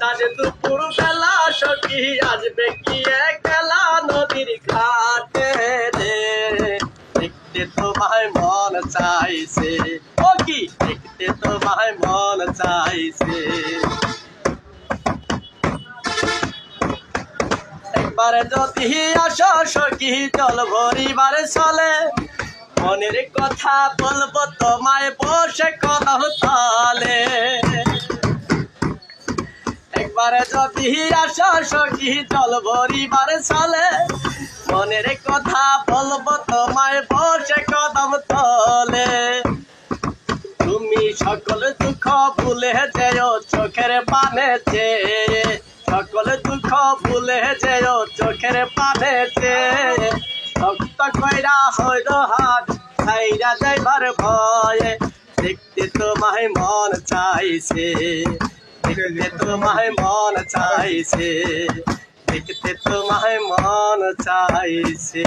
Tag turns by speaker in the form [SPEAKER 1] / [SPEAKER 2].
[SPEAKER 1] তার দুপুর বেলা সখী আসবে কি একলা নদীর ঘাটে রে, দেখতে তোমায় মন চাইছে, ও কি দেখতে তোমায় মন চাইছে। একবারে যদি আসো সখী জল ভরিবারে চলে, মনের কথা বলবো তোমায় বসে কলম তলে। একবারে যদি আসো সখী জল ভরিবারে চলে, মনের কথা বলবো তোমায় বসে কদম তলে। তুমি সকল দুঃখ ভুলে যেও চোখের পানে চেয়ে, সকল দুঃখ ভুলে যেও চোখের পানে চেয়ে। শক্ত কইরা হইল হাত ছাইরা যাইবার ভয়ে, দেখতে তোমায় মন চাইছে, দেখতে তোমায় মন চাইছে, দেখতে তোমায় মন চাইছে।